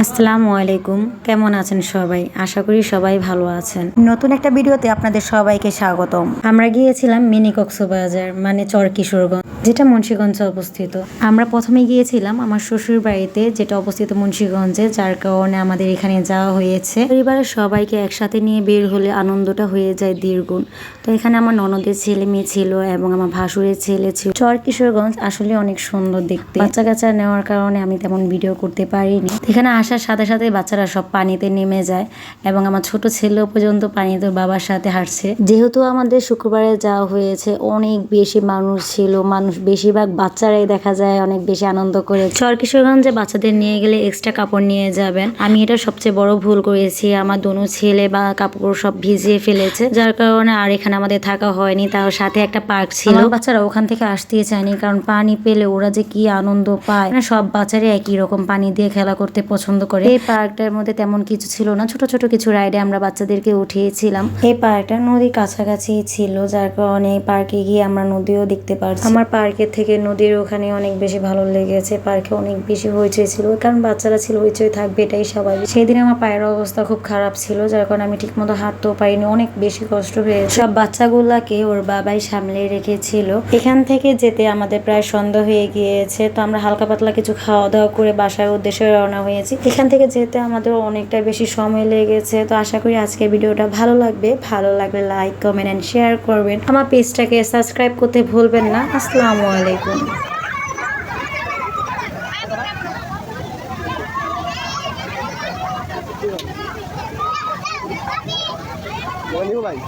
আসসালামু আলাইকুম, কেমন আছেন সবাই? আশা করি সবাই ভালো আছেন। নতুন একটা ভিডিওতে আপনাদের সবাইকে স্বাগতম। আমরা গিয়েছিলাম মিনি কক্সবাজার মানে চর কিশোরগঞ্জ, যেটা মুন্সিগঞ্জে অবস্থিত। আমরা প্রথমে গিয়েছিলাম আমার শ্বশুর বাড়িতে, যেটা অবস্থিত মুন্সিগঞ্জে, যার কারণে আমাদের এখানে যাওয়া হয়েছে। পরিবারের সবাইকে একসাথে নিয়ে বের হলে আনন্দটা হয়ে যায় দ্বিগুণ। তো এখানে আমার ননদের ছেলে মেয়ে ছিল এবং আমার ভাসুরের ছেলে ছিল। চর কিশোরগঞ্জ আসলে অনেক সুন্দর দেখতে। বাচ্চা কাচ্চা নেওয়ার কারণে আমি তেমন ভিডিও করতে পারিনি। এখানে আসার সাথে সাথে বাচ্চারা সব পানিতে নেমে যায় এবং আমার ছোট ছেলেও পর্যন্ত পানিতে বাবার সাথে হাঁটছে। যেহেতু আমাদের শুক্রবারে যাওয়া হয়েছে, অনেক বেশি মানুষ ছিল। মানুষ বেশিরভাগ বাচ্চারাই দেখা যায় অনেক বেশি আনন্দ করে। চর কিশোরগঞ্জে বাচ্চাদের নিয়ে গেলে এক্সট্রা কাপড় নিয়ে যাবেন। আমি এটা সবচেয়ে বড় ভুল করেছি। আমার দোনো ছেলে বা কাপড় সব ভিজিয়ে ফেলেছে, যার কারণে আর এখানে আমাদের থাকা হয়নি। তার সাথে একটা পার্ক ছিল। আমার বাচ্চারা ওখান থেকে আসতেই চায়নি, কারণ পানি পেলে ওরা যে কি আনন্দ পায়। মানে সব বাচ্চারাই একই রকম পানি দিয়ে খেলা করতে পছন্দ করে। এই পার্কটার মধ্যে তেমন কিছু ছিল না, ছোট ছোট কিছু রাইডে আমরা বাচ্চাদেরকে উঠিয়েছিলাম। এই পার্কটা নদীর কাছাকাছি ছিল, যার কারণে পার্কে গিয়ে আমরা নদীও দেখতে পারছি। আমার পার্কের থেকে নদীর ওখানে অনেক বেশি ভালো লেগেছে। পার্কে অনেক বেশি হইচই ছিল, কারণ বাচ্চারা ছিল, হইচই থাকবে, এটাই স্বাভাবিক। সেদিন আমার পায়ের অবস্থা খুব খারাপ ছিল, যার কারণে আমি ঠিক মতো হাঁটতেও পারিনি, অনেক বেশি কষ্ট হয়েছে। সব বাচ্চাগুলাকে ওর বাবাই সামলে রেখেছিল। এখান থেকে যেতে আমাদের প্রায় সন্ধ্যা হয়ে গিয়েছে। তো আমরা হালকা পাতলা কিছু খাওয়া দাওয়া করে বাসার উদ্দেশ্যে রওনা হয়েছি। এখান থেকে যেতে আমাদের অনেকটা বেশি সময় লেগেছে। তো আশা করি আজকের ভিডিওটা ভালো লাগবে। ভালো লাগলে লাইক, কমেন্ট এন্ড শেয়ার করবেন। আমার পেজটাকে সাবস্ক্রাইব করতে ভুলবেন না। আসসালামু আলাইকুম। भाई